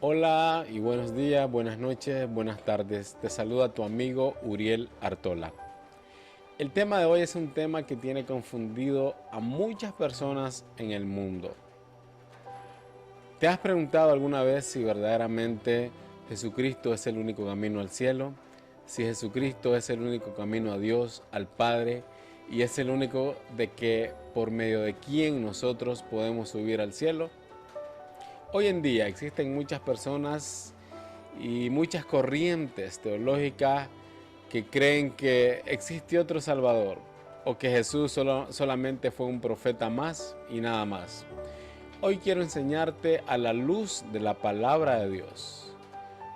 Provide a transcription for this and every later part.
Hola y buenos días, buenas noches, buenas tardes. Te saluda tu amigo Uriel Artola. El tema de hoy es un tema que tiene confundido a muchas personas en el mundo. ¿Te has preguntado alguna vez si verdaderamente Jesucristo es el único camino al cielo? Si Jesucristo es el único camino a Dios, al Padre, y es el único de que por medio de quien nosotros podemos subir al cielo. Hoy en día existen muchas personas y muchas corrientes teológicas que creen que existe otro Salvador o que Jesús solamente fue un profeta más y nada más. Hoy quiero enseñarte a la luz de la palabra de Dios,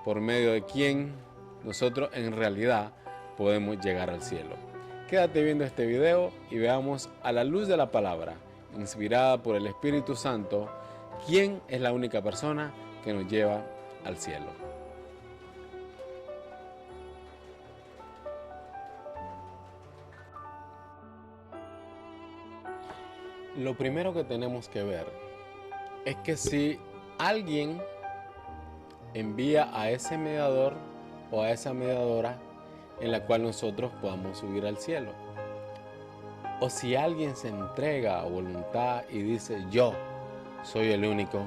por medio de quien nosotros en realidad podemos llegar al cielo. Quédate viendo este video y veamos a la luz de la palabra, inspirada por el Espíritu Santo, quién es la única persona que nos lleva al cielo. Lo primero que tenemos que ver es que si alguien envía a ese mediador o a esa mediadora en la cual nosotros podamos subir al cielo, o si alguien se entrega a voluntad y dice yo soy el único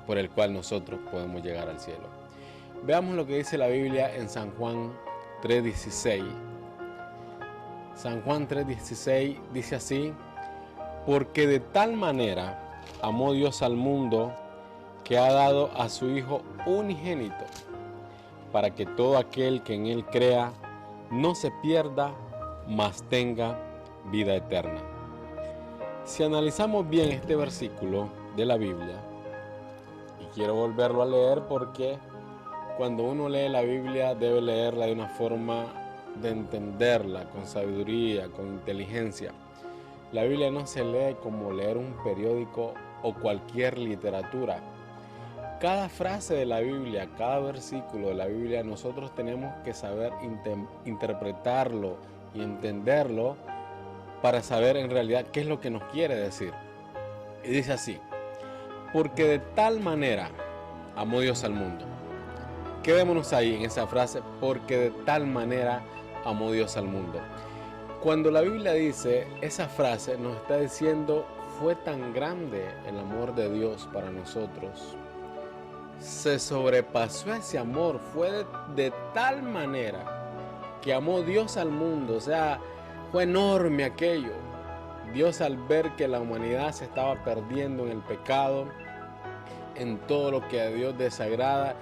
por el cual nosotros podemos llegar al cielo. Veamos lo que dice la Biblia en San Juan 3:16. San Juan 3:16 dice así: porque de tal manera amó Dios al mundo que ha dado a su Hijo unigénito, para que todo aquel que en él crea no se pierda, mas tenga vida eterna. Si analizamos bien este versículo de la Biblia, y quiero volverlo a leer porque cuando uno lee la Biblia debe leerla de una forma de entenderla, con sabiduría, con inteligencia. La Biblia no se lee como leer un periódico o cualquier literatura. Cada frase de la Biblia, cada versículo de la Biblia, nosotros tenemos que saber interpretarlo y entenderlo para saber en realidad qué es lo que nos quiere decir. Y dice así: porque de tal manera amó Dios al mundo. Quedémonos ahí en esa frase, porque de tal manera amó Dios al mundo. Cuando la Biblia dice esa frase, nos está diciendo fue tan grande el amor de Dios para nosotros. Se sobrepasó ese amor, fue de tal manera que amó Dios al mundo, o sea, fue enorme aquello. Dios, al ver que la humanidad se estaba perdiendo en el pecado, en todo lo que a Dios desagrada,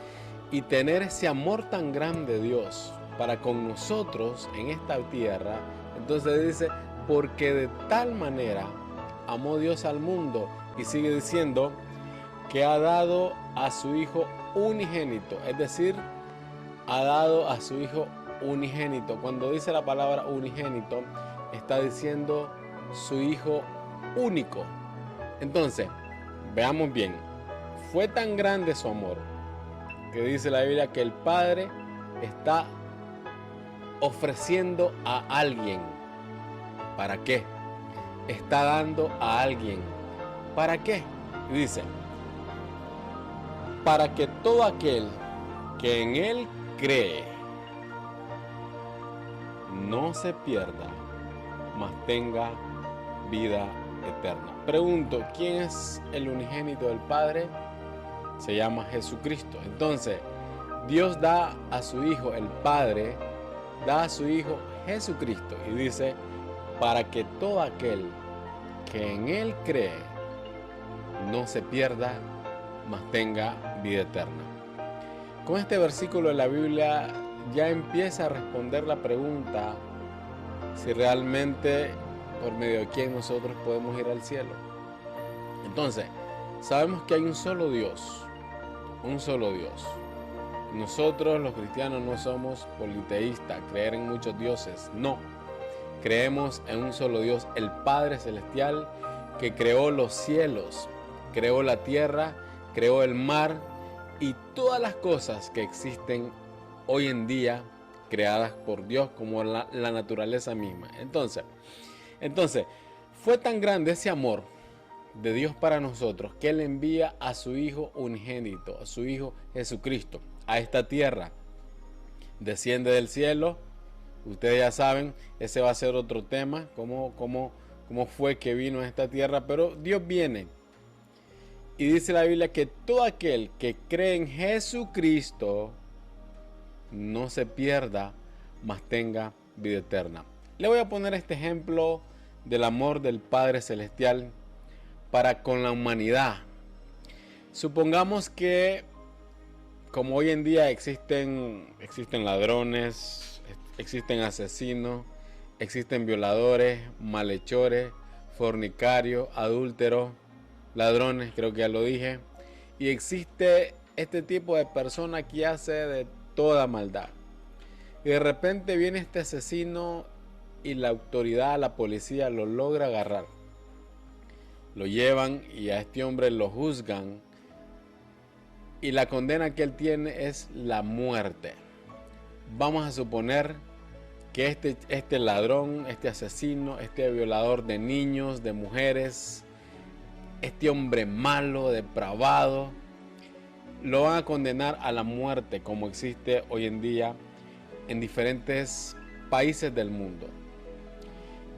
y tener ese amor tan grande de Dios para con nosotros en esta tierra, entonces dice, porque de tal manera amó Dios al mundo, y sigue diciendo que ha dado a su Hijo unigénito, es decir, ha dado a su Hijo unigénito. Cuando dice la palabra unigénito, está diciendo su Hijo único. Entonces, veamos bien, fue tan grande su amor que dice la Biblia que el Padre está ofreciendo a alguien. ¿Para qué? Está dando a alguien. ¿Para qué? Y dice, para que todo aquel que en él cree no se pierda, mas tenga vida eterna. Pregunto, ¿quién es el unigénito del Padre? Se llama Jesucristo. Entonces, Dios da a su Hijo, el Padre, da a su Hijo Jesucristo y dice, para que todo aquel que en Él cree no se pierda, mas tenga vida eterna. Con este versículo de la Biblia ya empieza a responder la pregunta si realmente por medio de quién nosotros podemos ir al cielo. Entonces, sabemos que hay un solo Dios, un solo Dios. Nosotros los cristianos no somos politeístas, creer en muchos dioses, no. Creemos en un solo Dios, el Padre Celestial, que creó los cielos, creó la tierra, creó el mar y todas las cosas que existen hoy en día creadas por Dios, como la naturaleza misma. Entonces, fue tan grande ese amor de Dios para nosotros, que Él envía a su Hijo unigénito, a su Hijo Jesucristo, a esta tierra. Desciende del cielo. Ustedes ya saben, ese va a ser otro tema, cómo fue que vino a esta tierra, pero Dios viene. Y dice la Biblia que todo aquel que cree en Jesucristo no se pierda, mas tenga vida eterna. Le voy a poner este ejemplo del amor del Padre Celestial para con la humanidad. Supongamos que, como hoy en día existen ladrones, existen asesinos, existen violadores, malhechores, fornicarios, adúlteros, ladrones, creo que ya lo dije, y existe este tipo de persona que hace de toda maldad. Y de repente viene este asesino y la autoridad, la policía lo logra agarrar. Lo llevan y a este hombre lo juzgan. Y la condena que él tiene es la muerte. Vamos a suponer que este ladrón, este asesino, este violador de niños, de mujeres, este hombre malo, depravado, lo van a condenar a la muerte, como existe hoy en día en diferentes países del mundo.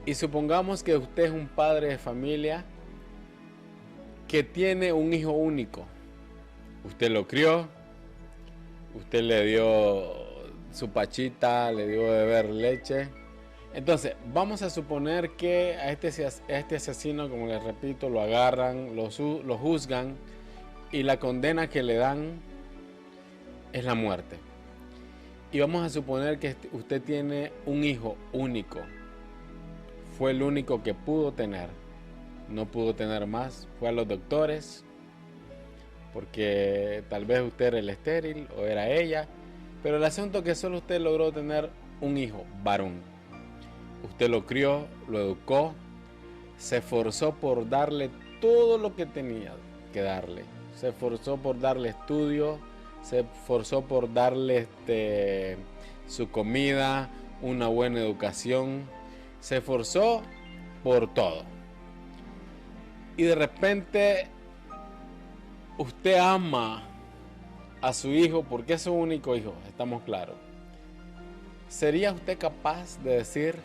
Y supongamos que usted es un padre de familia que tiene un hijo único. Usted lo crió, usted le dio su pachita, le dio de beber leche. Entonces, vamos a suponer que a este asesino, como les repito, lo agarran, lo juzgan y la condena que le dan es la muerte. Y vamos a suponer que usted tiene un hijo único. Fue el único que pudo tener. No pudo tener más. Fue a los doctores, porque tal vez usted era el estéril o era ella. Pero el asunto es que solo usted logró tener un hijo varón. Usted lo crió, lo educó, se esforzó por darle todo lo que tenía que darle. Se esforzó por darle estudio, se esforzó por darle su comida, una buena educación. Se esforzó por todo. Y de repente usted ama a su hijo porque es su único hijo, estamos claros. ¿Sería usted capaz de decir: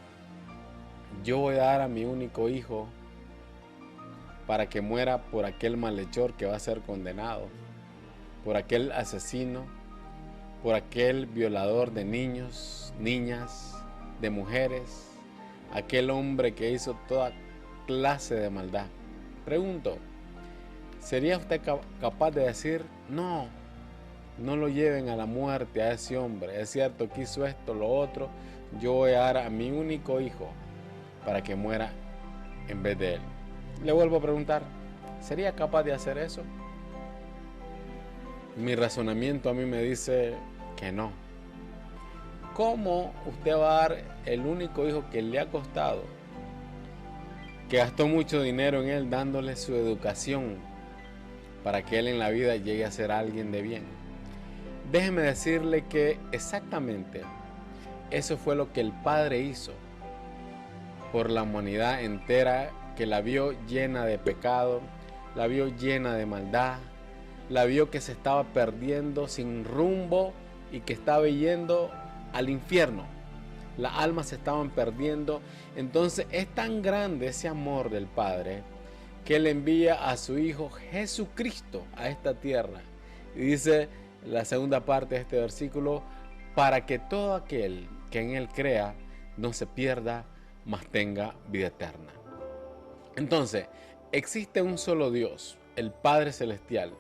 yo voy a dar a mi único hijo para que muera por aquel malhechor que va a ser condenado, por aquel asesino, por aquel violador de niños, niñas, de mujeres, aquel hombre que hizo toda clase de maldad? Pregunto, ¿sería usted capaz de decir: no lo lleven a la muerte a ese hombre? Es cierto que hizo esto, lo otro, yo voy a dar a mi único hijo para que muera en vez de él. Le vuelvo a preguntar, ¿sería capaz de hacer eso? Mi razonamiento a mí me dice que no. ¿Cómo usted va a dar el único hijo que le ha costado, que gastó mucho dinero en él dándole su educación para que él en la vida llegue a ser alguien de bien? Déjeme decirle que exactamente eso fue lo que el Padre hizo por la humanidad entera, que la vio llena de pecado, la vio llena de maldad, la vio que se estaba perdiendo sin rumbo y que estaba yendo al infierno. Las almas se estaban perdiendo. Entonces es tan grande ese amor del Padre que Él envía a su Hijo Jesucristo a esta tierra. Y dice la segunda parte de este versículo: para que todo aquel que en Él crea no se pierda, mas tenga vida eterna. Entonces, existe un solo Dios, el Padre Celestial,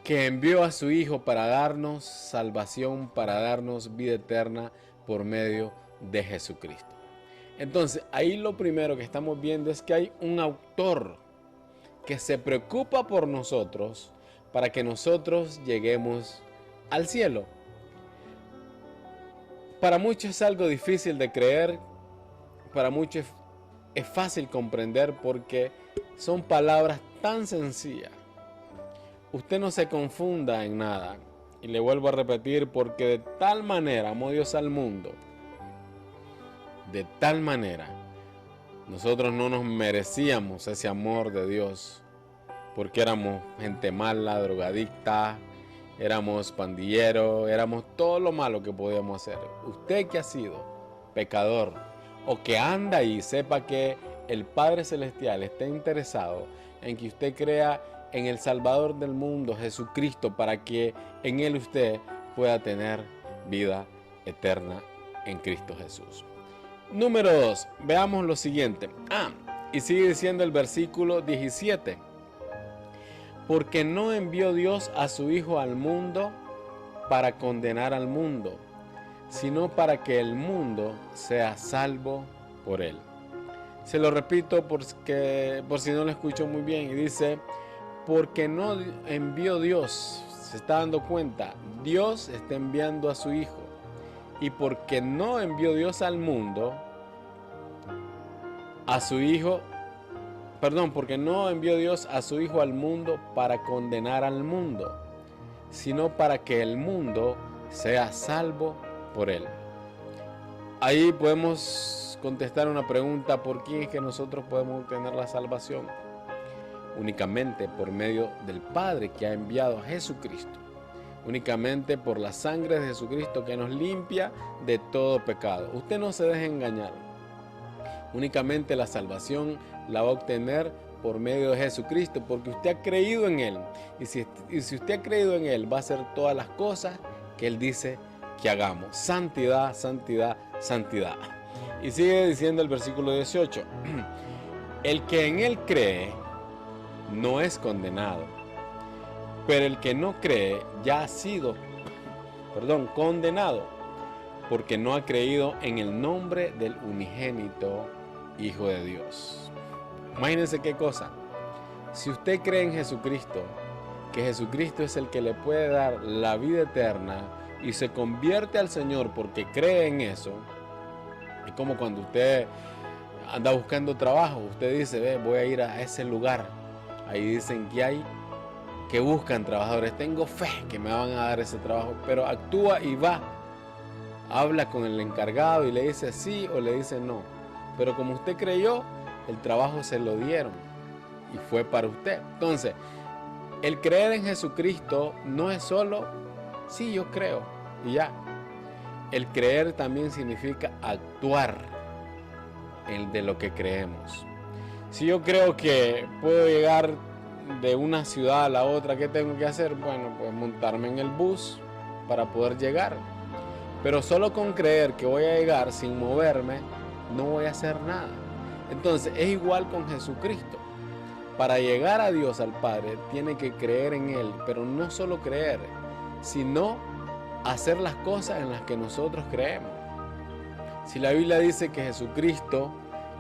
que envió a su Hijo para darnos salvación, para darnos vida eterna por medio de Jesucristo. Entonces, ahí lo primero que estamos viendo es que hay un autor que se preocupa por nosotros para que nosotros lleguemos al cielo. Para muchos es algo difícil de creer, para muchos es fácil comprender porque son palabras tan sencillas. Usted no se confunda en nada. Y le vuelvo a repetir, porque de tal manera amó Dios al mundo, de tal manera Nosotros no nos merecíamos ese amor de Dios, porque éramos gente mala, drogadicta, éramos pandilleros, éramos todo lo malo que podíamos hacer. Usted que ha sido pecador o que anda ahí, sepa que el Padre Celestial está interesado en que usted crea en el Salvador del mundo, Jesucristo, para que en Él usted pueda tener vida eterna en Cristo Jesús. Número 2, veamos lo siguiente. Y sigue diciendo el versículo 17. Porque no envió Dios a su Hijo al mundo para condenar al mundo, sino para que el mundo sea salvo por él. Se lo repito por si no lo escucho muy bien. Y dice, porque no envió Dios, se está dando cuenta, Dios está enviando a su Hijo. Y porque no envió Dios al mundo, a su Hijo, porque no envió Dios a su Hijo al mundo para condenar al mundo, sino para que el mundo sea salvo por él. Ahí podemos contestar una pregunta: ¿por quién es que nosotros podemos obtener la salvación? Únicamente por medio del Padre que ha enviado a Jesucristo. Únicamente por la sangre de Jesucristo que nos limpia de todo pecado. Usted no se deje engañar. Únicamente la salvación la va a obtener por medio de Jesucristo, porque usted ha creído en Él. Y si usted ha creído en Él, va a hacer todas las cosas que Él dice que hagamos. Santidad, santidad, santidad. Y sigue diciendo el versículo 18. El que en Él cree no es condenado, pero el que no cree ya ha sido, condenado, porque no ha creído en el nombre del unigénito Hijo de Dios. Imagínense qué cosa. Si usted cree en Jesucristo, que Jesucristo es el que le puede dar la vida eterna y se convierte al Señor porque cree en eso, es como cuando usted anda buscando trabajo. Usted dice, voy a ir a ese lugar. Ahí dicen que buscan trabajadores. Tengo fe que me van a dar ese trabajo, pero actúa y va. Habla con el encargado y le dice sí o le dice no. Pero como usted creyó, el trabajo se lo dieron y fue para usted. Entonces, el creer en Jesucristo no es solo, sí, yo creo y ya. El creer también significa actuar de lo que creemos. Si yo creo que puedo llegar de una ciudad a la otra, ¿qué tengo que hacer? Bueno, pues montarme en el bus para poder llegar. Pero solo con creer que voy a llegar sin moverme, no voy a hacer nada. Entonces es igual con Jesucristo. Para llegar a Dios, al Padre, tiene que creer en Él, pero no solo creer, sino hacer las cosas en las que nosotros creemos. Si la Biblia dice que Jesucristo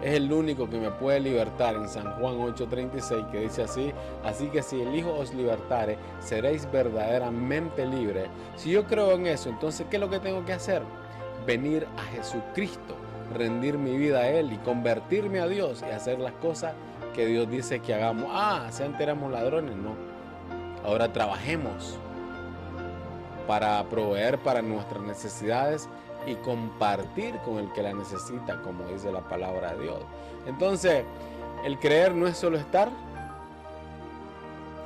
es el único que me puede libertar, en San Juan 8:36, que dice así que si el Hijo os libertare, seréis verdaderamente libres. Si yo creo en eso, entonces ¿qué es lo que tengo que hacer? Venir a Jesucristo, rendir mi vida a Él y convertirme a Dios y hacer las cosas que Dios dice que hagamos. Si antes éramos ladrones, no. Ahora trabajemos para proveer para nuestras necesidades y compartir con el que la necesita, como dice la palabra de Dios. Entonces, el creer no es solo estar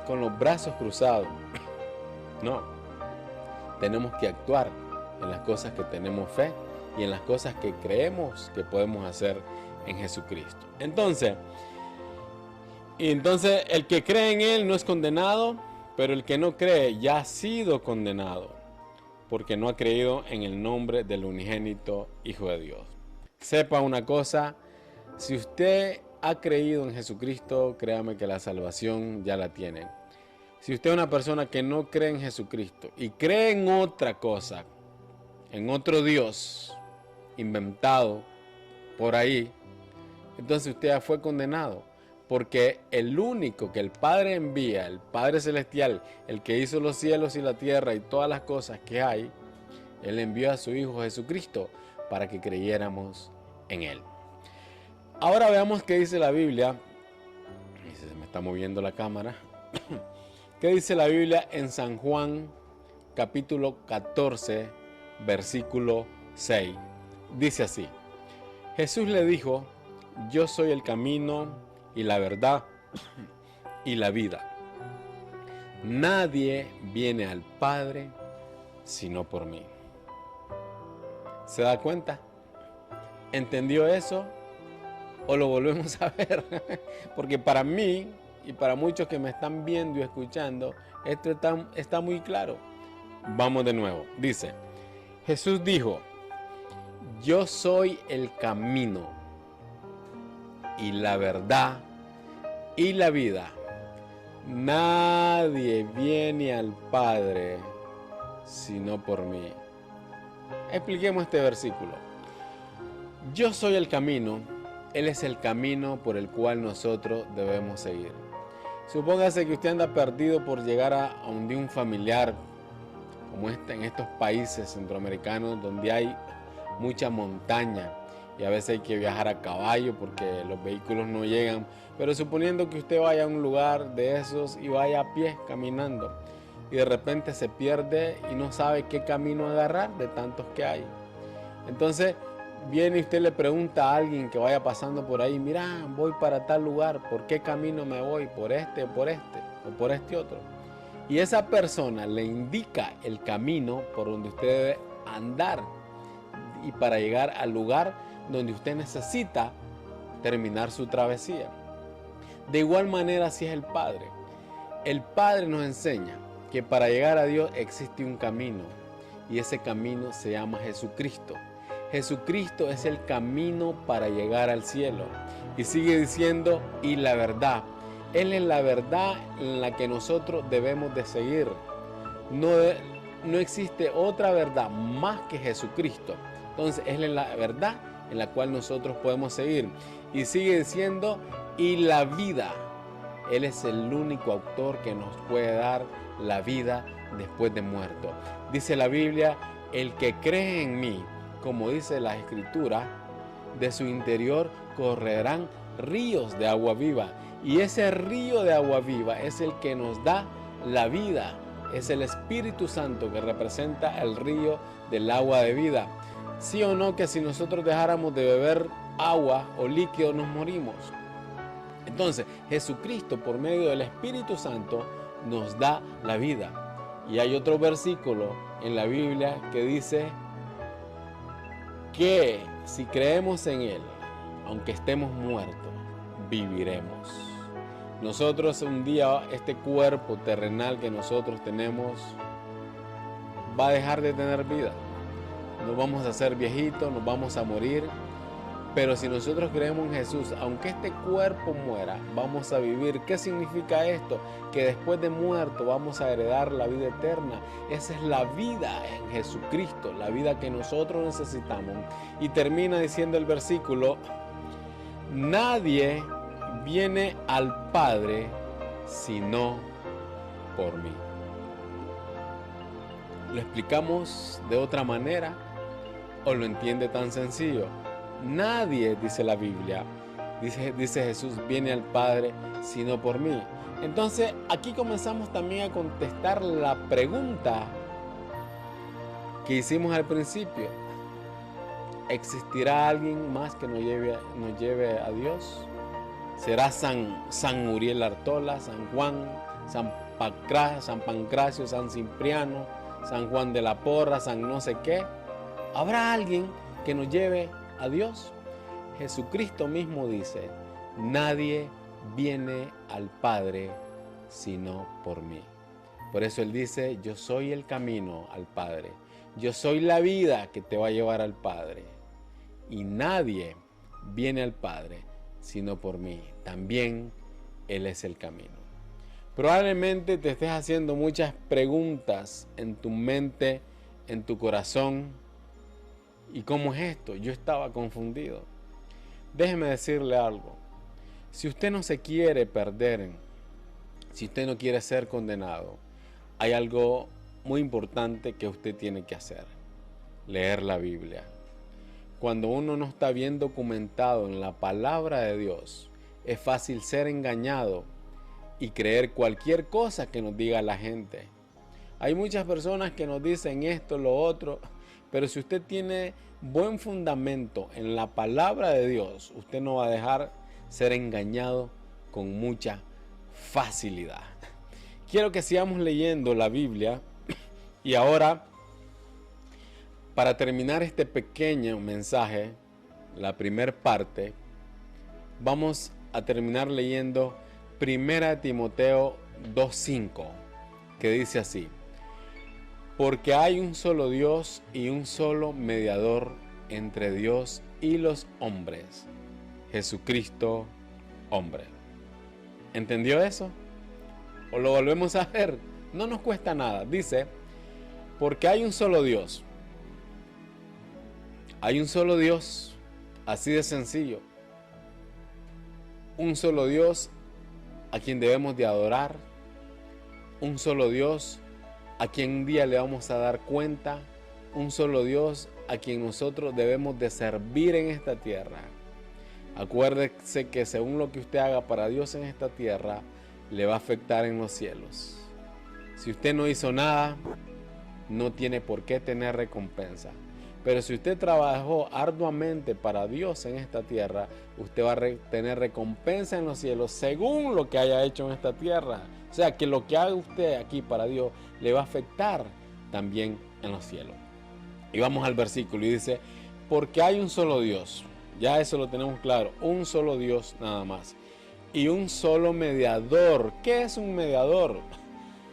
con los brazos cruzados. No. Tenemos que actuar en las cosas que tenemos fe y en las cosas que creemos que podemos hacer en Jesucristo. Entonces, el que cree en Él no es condenado, pero el que no cree ya ha sido condenado, porque no ha creído en el nombre del unigénito Hijo de Dios. Sepa una cosa, si usted ha creído en Jesucristo, créame que la salvación ya la tiene. Si usted es una persona que no cree en Jesucristo y cree en otra cosa, en otro Dios inventado por ahí, entonces usted ya fue condenado. Porque el único que el Padre envía, el Padre Celestial, el que hizo los cielos y la tierra y todas las cosas que hay, Él envió a su Hijo Jesucristo para que creyéramos en Él. Ahora veamos qué dice la Biblia. Se me está moviendo la cámara. ¿Qué dice la Biblia en San Juan, capítulo 14, versículo 6? Dice así: Jesús le dijo: yo soy el camino y la verdad y la vida. Nadie viene al Padre sino por mí. ¿Se da cuenta? ¿Entendió eso? ¿O lo volvemos a ver? Porque para mí y para muchos que me están viendo y escuchando, esto está muy claro. Vamos de nuevo. Dice, Jesús dijo, yo soy el camino y la verdad y la vida. Nadie viene al Padre sino por mí. Expliquemos este versículo. Yo soy el camino, Él es el camino por el cual nosotros debemos seguir. Supóngase que usted anda perdido por llegar a donde un familiar, como en estos países centroamericanos donde hay mucha montaña y a veces hay que viajar a caballo porque los vehículos no llegan. Pero suponiendo que usted vaya a un lugar de esos y vaya a pie caminando y de repente se pierde y no sabe qué camino agarrar de tantos que hay. Entonces viene y usted le pregunta a alguien que vaya pasando por ahí, mira, voy para tal lugar, ¿por qué camino me voy? ¿Por este o por este otro? Y esa persona le indica el camino por donde usted debe andar y para llegar al lugar donde usted necesita terminar su travesía. De igual manera así es el Padre. El Padre nos enseña que para llegar a Dios existe un camino y ese camino se llama Jesucristo. Jesucristo es el camino para llegar al cielo. Y sigue diciendo, y la verdad. Él es la verdad en la que nosotros debemos de seguir. No existe otra verdad más que Jesucristo. Entonces, Él es la verdad en la cual nosotros podemos seguir. Y sigue diciendo, y la vida. Él es el único autor que nos puede dar la vida después de muerto. Dice la Biblia, el que cree en mí, como dice la Escritura, de su interior correrán ríos de agua viva. Y ese río de agua viva es el que nos da la vida. Es el Espíritu Santo que representa el río del agua de vida. ¿Sí o no que si nosotros dejáramos de beber agua o líquido nos morimos? Entonces, Jesucristo por medio del Espíritu Santo nos da la vida. Y hay otro versículo en la Biblia que dice que si creemos en Él, aunque estemos muertos, viviremos. Nosotros un día, este cuerpo terrenal que nosotros tenemos va a dejar de tener vida. Nos vamos a hacer viejitos, nos vamos a morir. Pero si nosotros creemos en Jesús, aunque este cuerpo muera, vamos a vivir. ¿Qué significa esto? Que después de muerto vamos a heredar la vida eterna. Esa es la vida en Jesucristo, la vida que nosotros necesitamos. Y termina diciendo el versículo, nadie viene al Padre sino por mí. ¿Lo explicamos de otra manera o lo entiende tan sencillo? Nadie, dice la Biblia, dice Jesús, viene al Padre sino por mí. Entonces aquí comenzamos también a contestar la pregunta que hicimos al principio. ¿Existirá alguien más que nos lleve a Dios? ¿Será San Uriel Artola, San Juan, San Pancracio, San Cipriano, San Juan de la Porra, San no sé qué? ¿Habrá alguien que nos lleve a Dios? Jesucristo mismo dice, nadie viene al Padre sino por mí. Por eso Él dice, yo soy el camino al Padre. Yo soy la vida que te va a llevar al Padre. Y nadie viene al Padre sino por mí. También Él es el camino. Probablemente te estés haciendo muchas preguntas en tu mente, en tu corazón. ¿Y cómo es esto? Yo estaba confundido. Déjeme decirle algo. Si usted no se quiere perder, si usted no quiere ser condenado, hay algo muy importante que usted tiene que hacer. Leer la Biblia. Cuando uno no está bien documentado en la palabra de Dios, es fácil ser engañado y creer cualquier cosa que nos diga la gente. Hay muchas personas que nos dicen esto, lo otro, Pero si usted tiene buen fundamento en la palabra de Dios, usted no va a dejar ser engañado con mucha facilidad. Quiero que sigamos leyendo la Biblia y ahora, para terminar este pequeño mensaje, la primera parte, vamos a terminar leyendo 1 Timoteo 2:5, que dice así: porque hay un solo Dios y un solo mediador entre Dios y los hombres, Jesucristo, hombre. ¿Entendió eso? ¿O lo volvemos a ver? No nos cuesta nada. Dice, porque hay un solo Dios. Hay un solo Dios, así de sencillo. Un solo Dios a quien debemos de adorar. Un solo Dios a quien un día le vamos a dar cuenta. Un solo Dios a quien nosotros debemos de servir en esta tierra. Acuérdese que según lo que usted haga para Dios en esta tierra, le va a afectar en los cielos. Si usted no hizo nada, no tiene por qué tener recompensa. Pero si usted trabajó arduamente para Dios en esta tierra, usted va a tener recompensa en los cielos según lo que haya hecho en esta tierra. O sea, que lo que haga usted aquí para Dios le va a afectar también en los cielos. Y vamos al versículo y dice, porque hay un solo Dios. Ya eso lo tenemos claro, un solo Dios nada más. Y un solo mediador. ¿Qué es un mediador?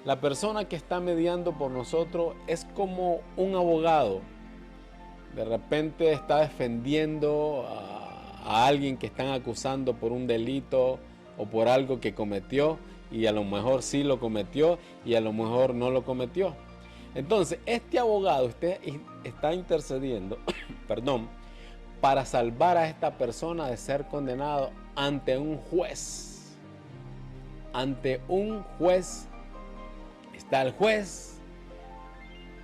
La persona que está mediando por nosotros es como un abogado. De repente está defendiendo a alguien que están acusando por un delito o por algo que cometió, y a lo mejor sí lo cometió y a lo mejor no lo cometió. Entonces, este abogado usted está intercediendo, perdón, para salvar a esta persona de ser condenado ante un juez. Ante un juez está el juez,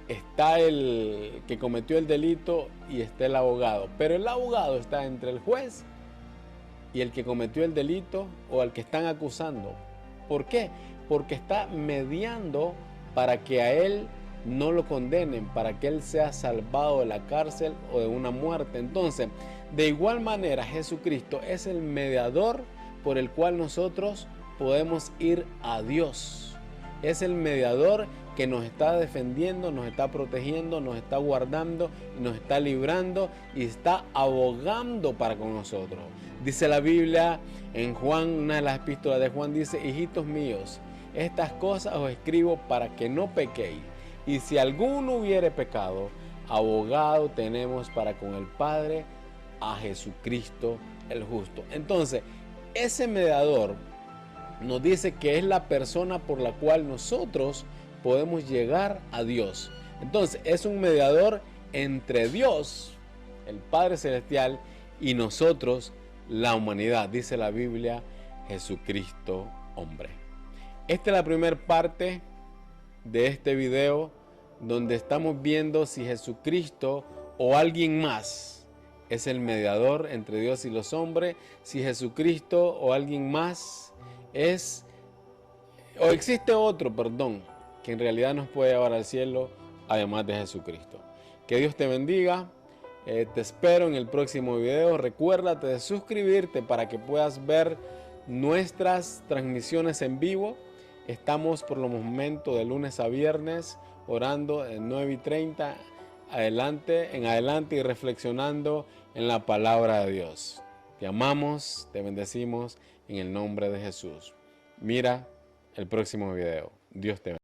está el que cometió el delito y está el abogado. Pero el abogado está entre el juez y el que cometió el delito o al que están acusando. ¿Por qué? Porque está mediando para que a él no lo condenen, para que él sea salvado de la cárcel o de una muerte. Entonces, de igual manera, Jesucristo es el mediador por el cual nosotros podemos ir a Dios. Es el mediador que nos está defendiendo, nos está protegiendo, nos está guardando, nos está librando y está abogando para con nosotros. Dice la Biblia en Juan, una de las epístolas de Juan dice, hijitos míos, estas cosas os escribo para que no pequéis. Y si alguno hubiere pecado, abogado tenemos para con el Padre, a Jesucristo el justo. Entonces, ese mediador nos dice que es la persona por la cual nosotros podemos llegar a Dios. Entonces, es un mediador entre Dios, el Padre Celestial, y nosotros, la humanidad. Dice la Biblia, Jesucristo, hombre. Esta es la primera parte de este video, donde estamos viendo si Jesucristo o alguien más es el mediador entre Dios y los hombres, si Jesucristo o alguien más es, o existe otro, que en realidad nos puede llevar al cielo, además de Jesucristo. Que Dios te bendiga. Te espero en el próximo video. Recuérdate de suscribirte para que puedas ver nuestras transmisiones en vivo. Estamos por los momentos de lunes a viernes orando en 9:30 en adelante y reflexionando en la palabra de Dios. Te amamos, te bendecimos en el nombre de Jesús. Mira el próximo video. Dios te bendiga.